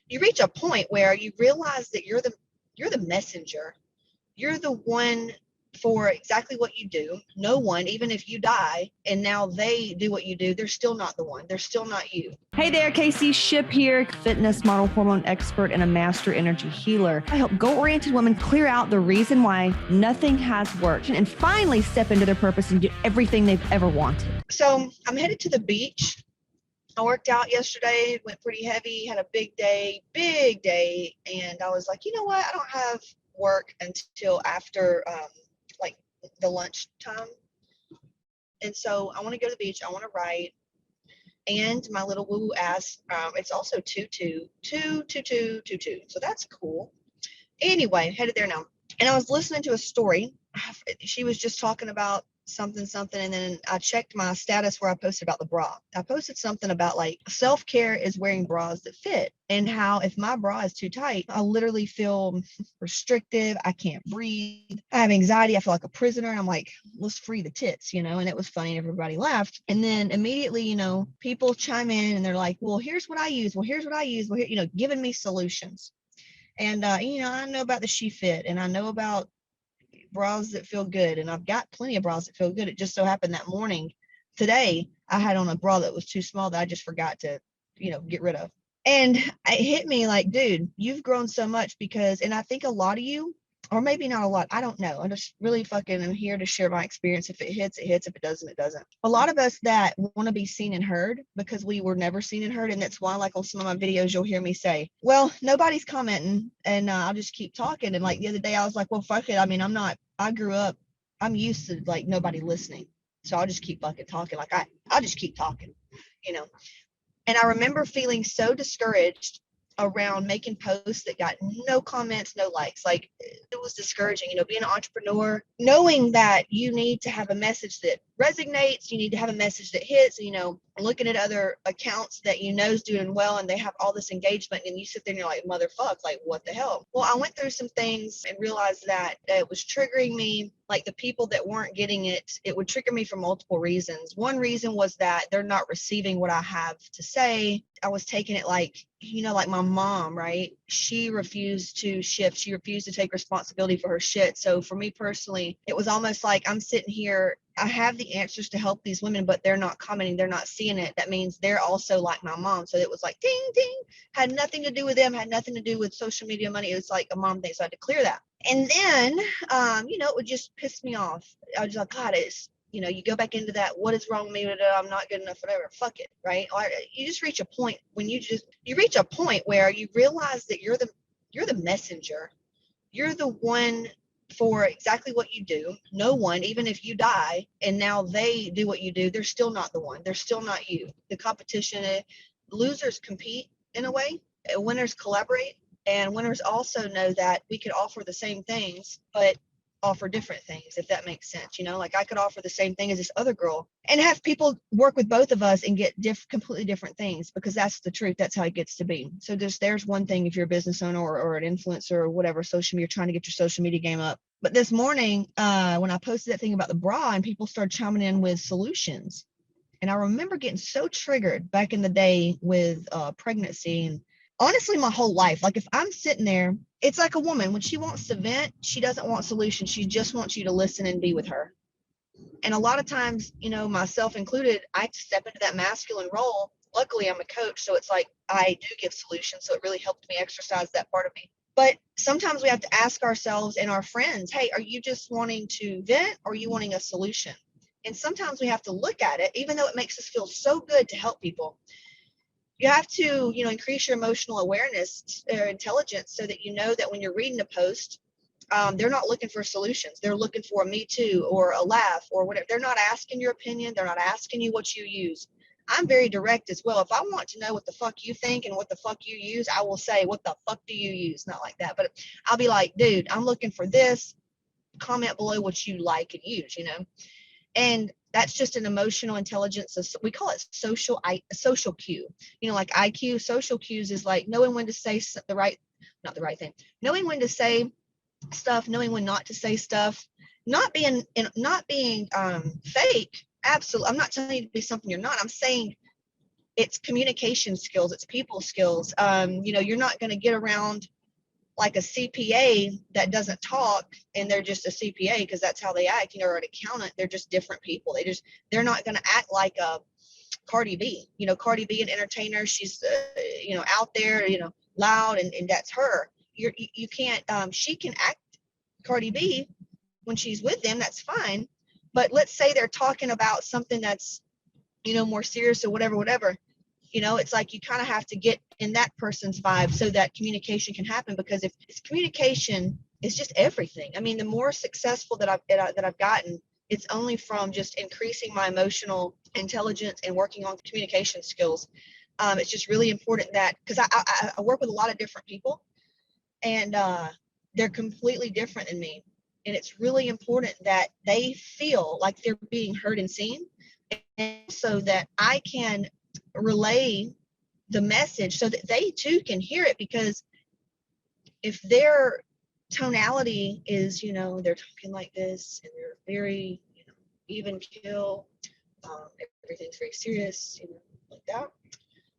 you reach a point where you realize that you're the messenger. You're the one for exactly what you do. No one, even if you die and now they do what you do, they're still not the one. They're still not you. Hey there, Casey Ship here, fitness model, hormone expert, and a master energy healer. I help goal-oriented women clear out the reason why nothing has worked and finally step into their purpose and get everything they've ever wanted. So I'm headed to the beach. I worked out yesterday, went pretty heavy, had a big day, and I was like, you know what? I don't have work until after like the lunch time. And so I want to go to the beach. I want to write. And my little woo ass, it's also 2222222. So that's cool. Anyway, headed there now. And I was listening to a story. She was just talking about something, and then I checked my status where I posted about the bra. I posted something about like self-care is wearing bras that fit, and how if my bra is too tight, I literally feel restrictive. I can't breathe. I have anxiety. I feel like a prisoner. And I'm like, let's free the tits, and it was funny and everybody laughed. And then immediately, people chime in and they're like, well, here's what I use. Well, here's what I use. Well, here, giving me solutions. And, I know about the She Fit, and I know about bras that feel good. And I've got plenty of bras that feel good. It just so happened that morning, today, I had on a bra that was too small that I just forgot to, get rid of. And it hit me like, dude, you've grown so much and I think a lot of you, or maybe not a lot, I don't know. I'm just really fucking am here to share my experience. If it hits, it hits. If it doesn't, it doesn't. A lot of us that want to be seen and heard because we were never seen and heard. And that's why, like on some of my videos, you'll hear me say, well, nobody's commenting and I'll just keep talking. And like the other day, I was like, well, fuck it. I mean, I grew up, I'm used to like nobody listening. So I'll just keep fucking talking. Like I'll just keep talking, you know. And I remember feeling so discouraged around making posts that got no comments, no likes. Like it was discouraging, being an entrepreneur, knowing that you need to have a message that resonates, you need to have a message that hits, looking at other accounts that is doing well and they have all this engagement and you sit there and you're like, motherfuck, like what the hell? Well, I went through some things and realized that it was triggering me. Like the people that weren't getting it, it would trigger me for multiple reasons. One reason was that they're not receiving what I have to say. I was taking it like, like my mom, right? She refused to shift. She refused to take responsibility for her shit. So for me personally, it was almost like I'm sitting here, I have the answers to help these women, but they're not commenting. They're not seeing it. That means they're also like my mom. So it was like, ding, ding, had nothing to do with them, had nothing to do with social media money. It was like a mom thing. So I had to clear that. And then, it would just piss me off. I was like, God, you go back into that. What is wrong with me? I'm not good enough, whatever. Fuck it. Right. Or you just reach a point when you reach a point where you realize that you're the messenger. You're the one for exactly what you do. No one, even if you die and now they do what you do, they're still not the one. They're still not you. The competition, losers compete in a way. Winners collaborate. And winners also know that we could offer the same things, but offer different things, if that makes sense. Like I could offer the same thing as this other girl and have people work with both of us and get completely different things, because that's the truth. That's how it gets to be. So there's one thing if you're a business owner or an influencer or whatever, social media, trying to get your social media game up. But this morning, when I posted that thing about the bra and people started chiming in with solutions, and I remember getting so triggered back in the day with pregnancy and honestly my whole life. Like if I'm sitting there, it's like a woman when she wants to vent, she doesn't want solutions. She just wants you to listen and be with her. And a lot of times, myself included, I step into that masculine role. Luckily I'm a coach, so it's like I do give solutions, so it really helped me exercise that part of me. But sometimes we have to ask ourselves and our friends, hey, are you just wanting to vent or are you wanting a solution? And sometimes we have to look at it, even though it makes us feel so good to help people. You have to, increase your emotional awareness or intelligence so that that when you're reading a post, they're not looking for solutions. They're looking for a me too or a laugh or whatever. They're not asking your opinion. They're not asking you what you use. I'm very direct as well. If I want to know what the fuck you think and what the fuck you use, I will say, what the fuck do you use? Not like that, but I'll be like, dude, I'm looking for this. Comment below what you like and use, And that's just an emotional intelligence. We call it social cue. Like IQ. Social cues is like knowing when to say not the right thing. Knowing when to say stuff, knowing when not to say stuff, not being fake. Absolutely. I'm not telling you to be something you're not. I'm saying it's communication skills, it's people skills. You're not going to get around like a CPA that doesn't talk and they're just a CPA because that's how they act, or an accountant. They're just different people. They're not going to act like a Cardi B. Cardi B, an entertainer. She's out there, loud, and that's her. You can't. She can act Cardi B when she's with them. That's fine. But let's say they're talking about something that's more serious or whatever. It's like you kind of have to get in that person's vibe so that communication can happen. Because if it's communication, it's just everything. I mean, the more successful that I've gotten, it's only from just increasing my emotional intelligence and working on communication skills. It's just really important that, because I work with a lot of different people, and they're completely different than me. And it's really important that they feel like they're being heard and seen, and so that I can relay the message so that they too can hear it. Because if their tonality is, they're talking like this and they're very, even kill, everything's very serious, like that.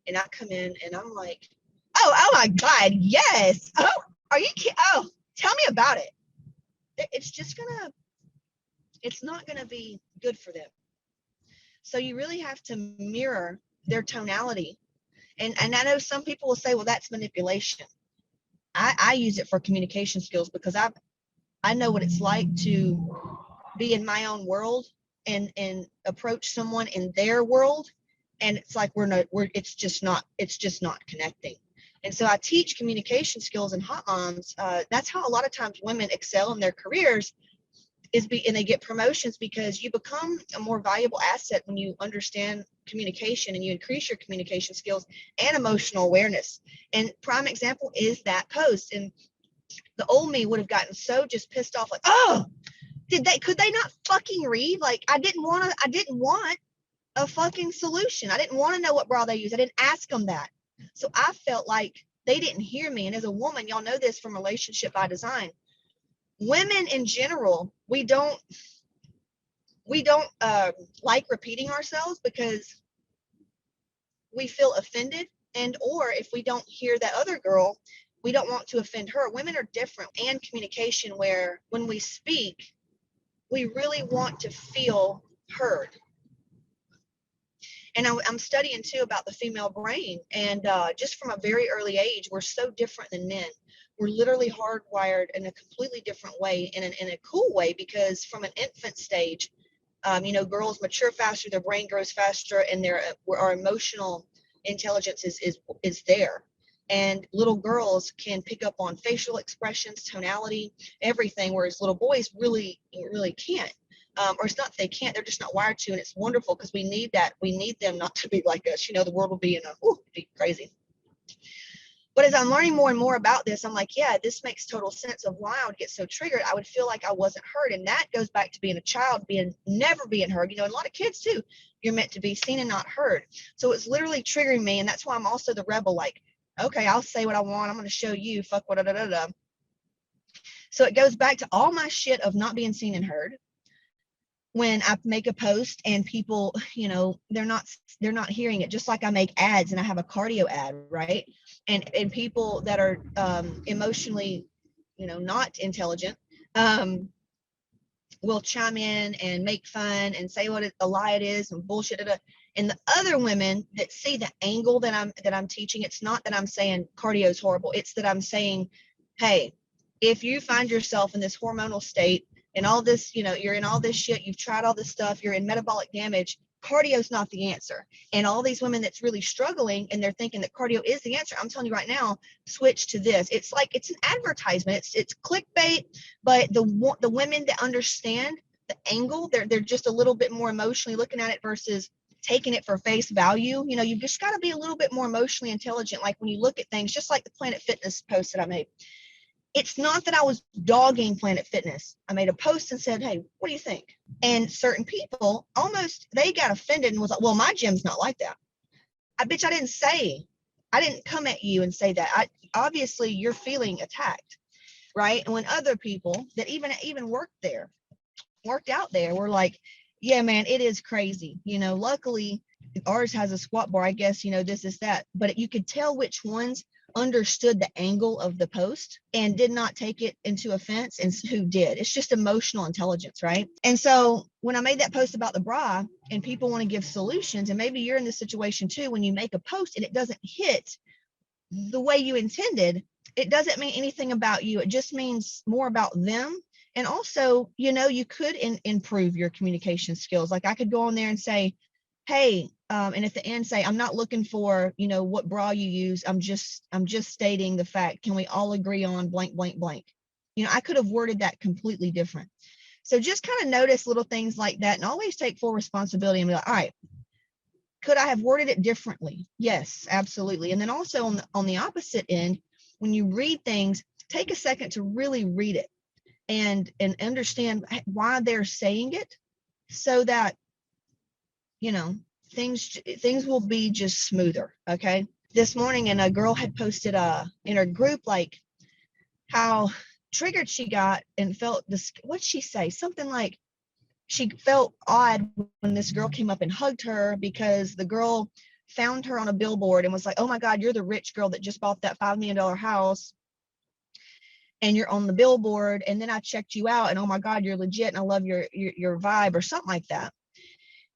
And I come in and I'm like, oh my God, yes. Oh, are you kidding? Oh, tell me about it. It's not gonna be good for them. So you really have to mirror their tonality. And I know some people will say, well, that's manipulation. I use it for communication skills, because I know what it's like to be in my own world and approach someone in their world, and it's like it's just not connecting. And so I teach communication skills in Hot Moms. That's how a lot of times women excel in their careers, and they get promotions, because you become a more valuable asset when you understand communication and you increase your communication skills and emotional awareness. And prime example is that post. And the old me would have gotten so just pissed off, like, oh, could they not fucking read? Like, I didn't want a fucking solution. I didn't want to know what bra they use. I didn't ask them that. So I felt like they didn't hear me. And as a woman, y'all know this from Relationship by Design, women in general, we don't like repeating ourselves, because we feel offended, or if we don't hear that other girl, we don't want to offend her. Women are different. And communication, where when we speak, we really want to feel heard. And I'm studying too about the female brain, and just from a very early age, we're so different than men. We're literally hardwired in a completely different way, in a cool way, because from an infant stage, girls mature faster, their brain grows faster, and our emotional intelligence is there. And little girls can pick up on facial expressions, tonality, everything, whereas little boys really can't. Or it's not that they can't, they're just not wired to. And it's wonderful, because we need that. We need them not to be like us. The world will be be crazy. But as I'm learning more and more about this, I'm like, yeah, this makes total sense of why I would get so triggered. I would feel like I wasn't heard. And that goes back to being a child, never being heard. And a lot of kids too, you're meant to be seen and not heard. So it's literally triggering me. And that's why I'm also the rebel. Like, okay, I'll say what I want. I'm going to show you, fuck what, da, da, da. So it goes back to all my shit of not being seen and heard. When I make a post and people, they're not hearing it. Just like I make ads, and I have a cardio ad, right? And people that are emotionally, not intelligent, will chime in and make fun and say what a lie it is and bullshit. And the other women that see the angle that I'm teaching, it's not that I'm saying cardio is horrible. It's that I'm saying, hey, if you find yourself in this hormonal state and all this, you're in all this shit, you've tried all this stuff, you're in metabolic damage, cardio is not the answer. And all these women that's really struggling and they're thinking that cardio is the answer, I'm telling you right now, switch to this. It's like, it's an advertisement. It's clickbait, but the women that understand the angle, they're just a little bit more emotionally looking at it versus taking it for face value. You've just got to be a little bit more emotionally intelligent. Like when you look at things, just like the Planet Fitness post that I made. It's not that I was dogging Planet Fitness. I made a post and said, hey, what do you think? And certain people they got offended and was like, well, my gym's not like that. I didn't come at you and say that. Obviously you're feeling attacked, right? And when other people that even worked out there were like, yeah, man, it is crazy. Luckily ours has a squat bar, I guess, this is that. But you could tell which ones understood the angle of the post and did not take it into offense and who did. It's just emotional intelligence, right? And so when I made that post about the bra and people want to give solutions, and maybe you're in this situation too, when you make a post and it doesn't hit the way you intended, it doesn't mean anything about you. It just means more about them. And also, you could improve your communication skills. Like I could go on there and say, hey, and at the end say, I'm not looking for, what bra you use. I'm just stating the fact. Can we all agree on blank, blank, blank? I could have worded that completely different. So just kind of notice little things like that and always take full responsibility and be like, all right, could I have worded it differently? Yes, absolutely. And then also on the opposite end, when you read things, take a second to really read it and understand why they're saying it, so that things will be just smoother. Okay. This morning, and a girl had posted in her group, like how triggered she got and felt this. What'd she say? Something like she felt odd when this girl came up and hugged her because the girl found her on a billboard and was like, oh my God, you're the rich girl that just bought that $5 million house and you're on the billboard. And then I checked you out and oh my God, you're legit. And I love your vibe, or something like that.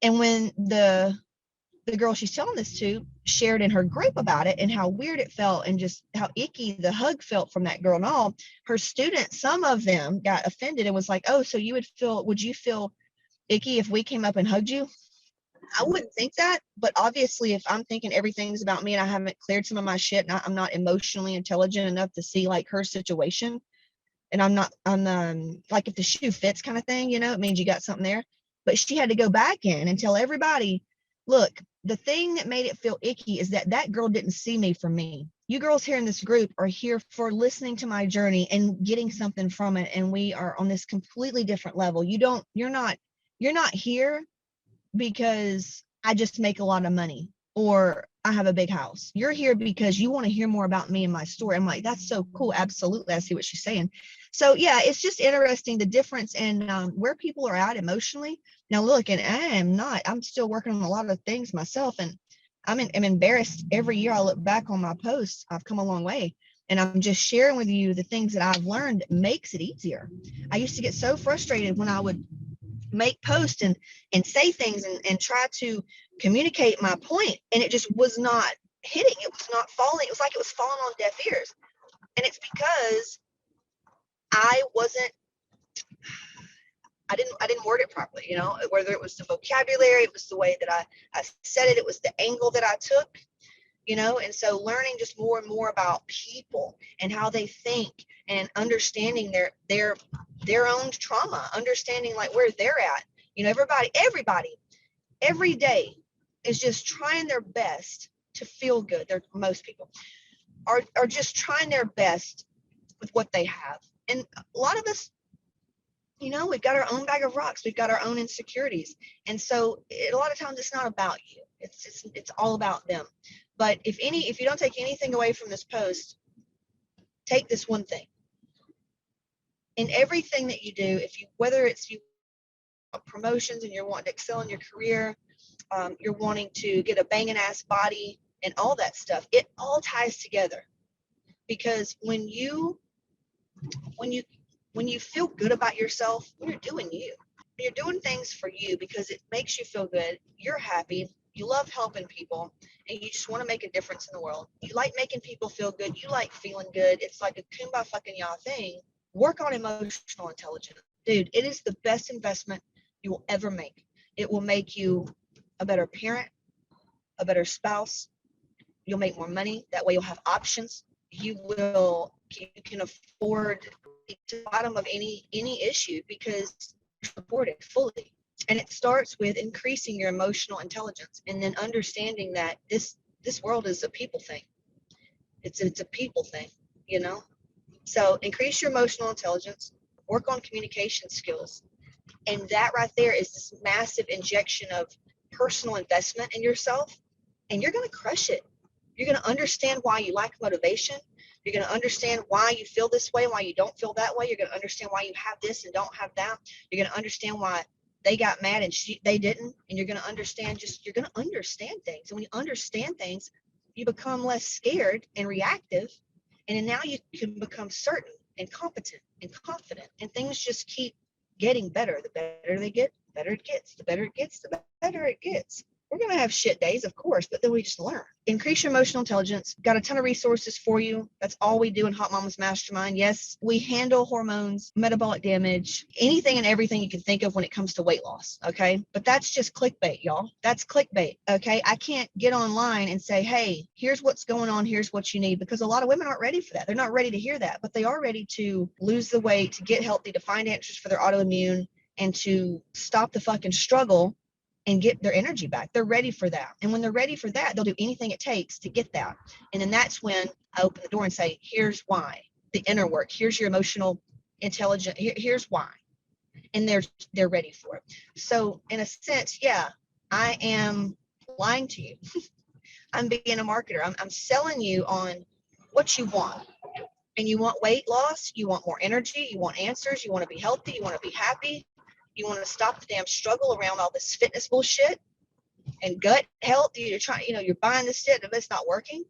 And when the girl she's telling this to shared in her group about it and how weird it felt and just how icky the hug felt from that girl and all, her students, some of them got offended and was like, oh, so would you feel icky if we came up and hugged you? I wouldn't think that, but obviously if I'm thinking everything's about me and I haven't cleared some of my shit and I'm not emotionally intelligent enough to see like her situation, and I'm like if the shoe fits kind of thing, it means you got something there. But she had to go back in and tell everybody, look, the thing that made it feel icky is that girl didn't see me for me. You girls here in this group are here for listening to my journey and getting something from it. And we are on this completely different level. You're not here because I just make a lot of money or I have a big house. You're here because you want to hear more about me and my story. I'm like, that's so cool. Absolutely. I see what she's saying. So yeah, it's just interesting, the difference in where people are at emotionally. Now look, and I'm still working on a lot of things myself, and I'm embarrassed every year I look back on my posts. I've come a long way. And I'm just sharing with you the things that I've learned makes it easier. I used to get so frustrated when I would make posts and say things and try to communicate my point, and it just was not hitting. It was not falling. It was like it was falling on deaf ears. And it's because I wasn't I didn't word it properly, whether it was the vocabulary, it was the way that I said it, it was the angle that I took, and so learning just more and more about people and how they think and understanding their own trauma, understanding like where they're at. Everybody every day is just trying their best to feel good. Most people are just trying their best with what they have. And a lot of us, we've got our own bag of rocks. We've got our own insecurities. And so a lot of times it's not about you. It's all about them. But if you don't take anything away from this post, take this one thing. In everything that you do, whether it's you promotions and you're wanting to excel in your career, you're wanting to get a banging ass body and all that stuff, it all ties together. Because when you feel good about yourself, when you're doing things for you because it makes you feel good, you're happy, you love helping people, and you just want to make a difference in the world. You like making people feel good. You like feeling good. It's like a kumbaya fucking y'all thing. Work on emotional intelligence. Dude, it is the best investment you will ever make. It will make you a better parent, a better spouse. You'll make more money. That way you'll have options. You can afford to the bottom of any issue because you're supported fully. And it starts with increasing your emotional intelligence and then understanding that this world is a people thing. It's a people thing, So increase your emotional intelligence, work on communication skills. And that right there is this massive injection of personal investment in yourself. And you're going to crush it. You're going to understand why you lack motivation. You're going to understand why you feel this way, why you don't feel that way. You're going to understand why you have this and don't have that. You're going to understand why they got mad and they didn't, and you're going to understand things. And when you understand things, you become less scared and reactive. And then now you can become certain and competent and confident, and things just keep getting better. The better they get, the better it gets, the better it gets, the better it gets. We're going to have shit days, of course, but then we just learn. Increase your emotional intelligence. Got a ton of resources for you. That's all we do in Hot Moms Mastermind. Yes, we handle hormones, metabolic damage, anything and everything you can think of when it comes to weight loss. Okay. But that's just clickbait, y'all. That's clickbait. Okay. I can't get online and say, hey, here's what's going on. Here's what you need, because a lot of women aren't ready for that. They're not ready to hear that, but they are ready to lose the weight, to get healthy, to find answers for their autoimmune, and to stop the fucking struggle and get their energy back. They're ready for that. And when they're ready for that, they'll do anything it takes to get that. And then that's when I open the door and say, here's why. The inner work. Here's your emotional intelligence. Here's why. And they're ready for it. So in a sense, yeah, I am lying to you. I'm being a marketer. I'm selling you on what you want. And you want weight loss, you want more energy, you want answers, you want to be healthy, you want to be happy. You want to stop the damn struggle around all this fitness bullshit and gut health. You're trying, you're buying this shit and it's not working.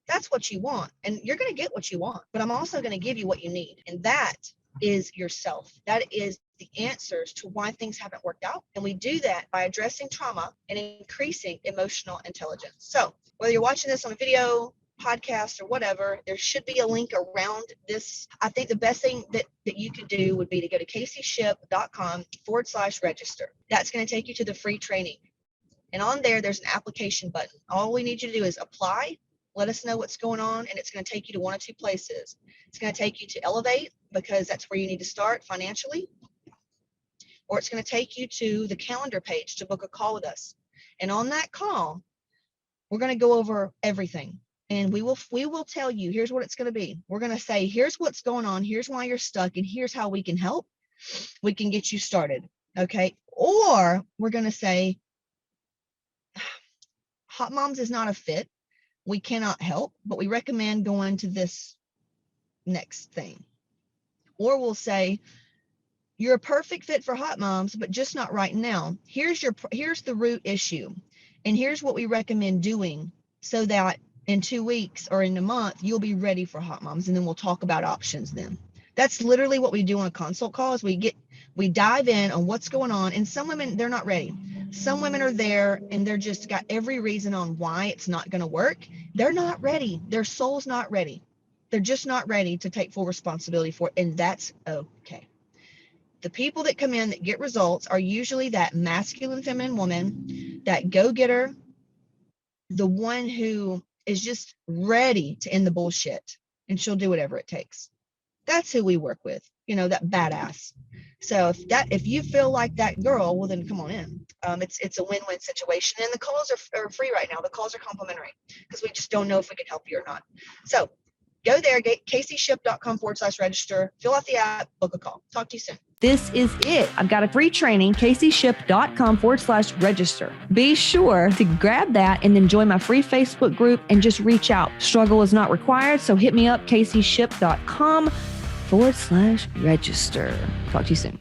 That's what you want. And you're going to get what you want. But I'm also going to give you what you need. And that is yourself. That is the answers to why things haven't worked out. And we do that by addressing trauma and increasing emotional intelligence. So whether you're watching this on a video, podcast, or whatever, there should be a link around this. I think the best thing that you could do would be to go to CaseyShip.com/register. That's going to take you to the free training. And on there's an application button. All we need you to do is apply, let us know what's going on, and it's going to take you to one of two places. It's going to take you to Elevate, because that's where you need to start financially, or it's going to take you to the calendar page to book a call with us. And on that call, we're going to go over everything. And we will tell you, here's what it's going to be. We're going to say, here's what's going on. Here's why you're stuck. And here's how we can help. We can get you started. Okay. Or we're going to say, Hot Moms is not a fit. We cannot help, but we recommend going to this next thing. Or we'll say, you're a perfect fit for Hot Moms, but just not right now. Here's the root issue. And here's what we recommend doing so that in 2 weeks or in a month, you'll be ready for Hot Moms. And then we'll talk about options then. That's literally what we do on a consult call, is we dive in on what's going on. And some women, they're not ready. Some women are there and they're just got every reason on why it's not going to work. They're not ready. Their soul's not ready. They're just not ready to take full responsibility for it. And that's okay. The people that come in that get results are usually that masculine, feminine woman, that go-getter, the one who is just ready to end the bullshit, and she'll do whatever it takes. That's who we work with, that badass. So if you feel like that girl, well, then come on in. It's a win-win situation. And the calls are free right now. The calls are complimentary, because we just don't know if we can help you or not. So go there, CaseyShip.com/register, fill out the app, book a call. Talk to you soon. This is it. I've got a free training, CaseyShip.com/register. Be sure to grab that and then join my free Facebook group and just reach out. Struggle is not required. So hit me up, CaseyShip.com/register. Talk to you soon.